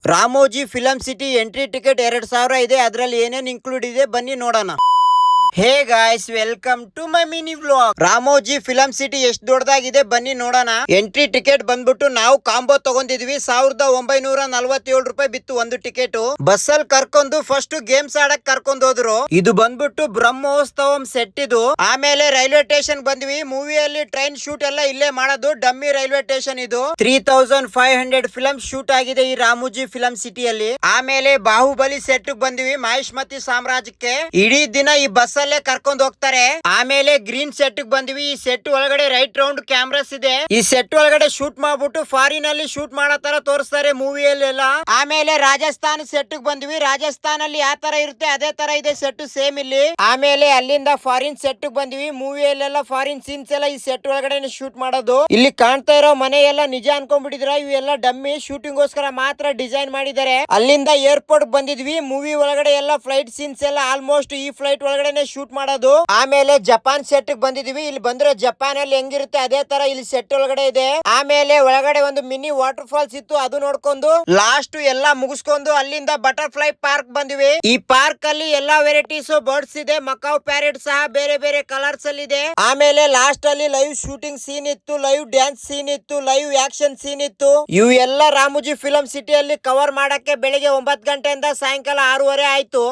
Ramoji film city entry ticket 2000 ಇದೆ. ಅದರಲ್ಲಿ ಏನೇನು ಇನ್ಕ್ಲೂಡ್ ಇದೆ ಬನ್ನಿ ನೋಡೋಣ. Hey guys, welcome to my mini vlog. Ramoji film city ಎಷ್ಟು ದೊಡ್ಡದಾಗಿದೆ ಬನ್ನಿ ನೋಡೋಣ. ಎಂಟ್ರಿ ಟಿಕೆಟ್ ಬಂದ್ಬಿಟ್ಟು ನಾವು ಕಾಂಬೋ ತಗೊಂಡಿದ್ವಿ. 1947 ರೂಪಾಯಿ ಬಿತ್ತು ಒಂದು ಟಿಕೆಟ್. ಬಸ್ ಅಲ್ಲಿ ಕರ್ಕೊಂಡು ಫಸ್ಟ್ ಗೇಮ್ಸ್ ಆಡಕ್ ಕರ್ಕೊಂಡು ಹೋದ್ರು. ಇದು ಬಂದ್ಬಿಟ್ಟು ಬ್ರಹ್ಮೋತ್ಸವಂ ಸೆಟ್ ಇದು. ಆಮೇಲೆ ರೈಲ್ವೆ ಸ್ಟೇಷನ್ ಬಂದ್ವಿ. ಮೂವಿಯಲ್ಲಿ ಟ್ರೈನ್ ಶೂಟ್ ಎಲ್ಲ ಇಲ್ಲೇ ಮಾಡೋದು. ಡಮ್ಮಿ ರೈಲ್ವೆ ಸ್ಟೇಷನ್ ಇದು. 3500 ಫಿಲಂ ಶೂಟ್ ಆಗಿದೆ ಈ ರಾಮೋಜಿ ಫಿಲಂ ಸಿಟಿಯಲ್ಲಿ. ಆಮೇಲೆ ಬಾಹುಬಲಿ ಸೆಟ್ ಬಂದ್ವಿ ಮಹೇಶ್ಮತಿ ಸಾಮ್ರಾಜ್ಯಕ್ಕೆ. ಇಡೀ ದಿನ ಈ ಬಸ್ ಅಲ್ಲೇ ಕರ್ಕೊಂಡು ಹೋಗ್ತಾರೆ. ಆಮೇಲೆ ಗ್ರೀನ್ ಸೆಟ್ ಬಂದ್ವಿ. ಈ ಸೆಟ್ ಒಳಗಡೆ ರೈಟ್ ರೌಂಡ್ ಕ್ಯಾಮ್ರಾಸ್ ಇದೆ. ಈ ಸೆಟ್ ಒಳಗಡೆ ಶೂಟ್ ಮಾಡ್ಬಿಟ್ಟು ಫಾರಿನ್ ಅಲ್ಲಿ ಶೂಟ್ ಮಾಡೋ ತರ ತೋರಿಸ್ತಾರೆ ಮೂವಿಯಲ್ಲೆಲ್ಲ. ಆಮೇಲೆ ರಾಜಸ್ಥಾನ್ ಸೆಟ್ ಬಂದ್ವಿ. ರಾಜಸ್ಥಾನ್ ಅಲ್ಲಿ ಯಾವ ತರ ಇರುತ್ತೆ ಅದೇ ತರ ಇದೆ ಸೆಟ್ ಸೇಮ್ ಇಲ್ಲಿ. ಆಮೇಲೆ ಅಲ್ಲಿಂದ ಫಾರಿನ್ ಸೆಟ್ ಬಂದ್ವಿ. ಮೂವಿಯಲ್ಲೆಲ್ಲ ಫಾರಿನ್ ಸೀನ್ಸ್ ಎಲ್ಲ ಈ ಸೆಟ್ ಒಳಗಡೆ ಶೂಟ್ ಮಾಡೋದು. ಇಲ್ಲಿ ಕಾಣ್ತಾ ಇರೋ ಮನೆ ಎಲ್ಲ ನಿಜ ಅನ್ಕೊಂಡ್ಬಿಟ್ಟಿದ್ರ, ಇವೆಲ್ಲ ಡಮ್ಮಿ ಶೂಟಿಂಗ್ ಗೋಸ್ಕರ ಮಾತ್ರ ಡಿಸೈನ್ ಮಾಡಿದ್ದಾರೆ. ಅಲ್ಲಿಂದ ಏರ್ಪೋರ್ಟ್ ಬಂದಿದ್ವಿ. ಮೂವಿ ಒಳಗಡೆ ಎಲ್ಲ ಫ್ಲೈಟ್ ಸೀನ್ಸ್ ಎಲ್ಲ ಆಲ್ಮೋಸ್ಟ್ ಈ ಫ್ಲೈಟ್ ಒಳಗಡೆ ಶೂಟ್ ಮಾಡೋದು. ಆಮೇಲೆ ಜಪಾನ್ ಸೆಟ್ ಬಂದಿದ್ವಿ. ಇಲ್ಲಿ ಬಂದ್ರೆ ಜಪಾನ್ ಅಲ್ಲಿ ಹೆಂಗಿರುತ್ತೆ ಅದೇ ತರ ಇಲ್ಲಿ ಸೆಟ್ ಒಳಗಡೆ ಇದೆ. ಆಮೇಲೆ ಒಳಗಡೆ ಒಂದು ಮಿನಿ ವಾಟರ್ ಫಾಲ್ಸ್ ಇತ್ತು, ಅದು ನೋಡ್ಕೊಂಡು ಲಾಸ್ಟ್ ಎಲ್ಲ ಮುಗಿಸ್ಕೊಂಡು ಅಲ್ಲಿಂದ ಬಟರ್ಫ್ಲೈ ಪಾರ್ಕ್ ಬಂದ್ವಿ. ಈ ಪಾರ್ಕ್ ಅಲ್ಲಿ ಎಲ್ಲಾ ವೆರೈಟೀಸ್ ಬರ್ಡ್ಸ್ ಇದೆ. ಮಕಾವ್ ಪ್ಯಾರೆಟ್ ಸಹ ಬೇರೆ ಬೇರೆ ಕಲರ್ಸ್ ಅಲ್ಲಿ ಇದೆ. ಆಮೇಲೆ ಲಾಸ್ಟ್ ಅಲ್ಲಿ ಲೈವ್ ಶೂಟಿಂಗ್ ಸೀನ್ ಇತ್ತು, ಲೈವ್ ಡ್ಯಾನ್ಸ್ ಸೀನ್ ಇತ್ತು, ಲೈವ್ ಆಕ್ಷನ್ ಸೀನ್ ಇತ್ತು. ಇವು ಎಲ್ಲ ರಾಮೋಜಿ ಫಿಲಂ ಸಿಟಿಯಲ್ಲಿ ಕವರ್ ಮಾಡಕ್ಕೆ ಬೆಳಿಗ್ಗೆ 9 ಗಂಟೆಯಿಂದ ಸಾಯಂಕಾಲ 6:30 ಆಯ್ತು.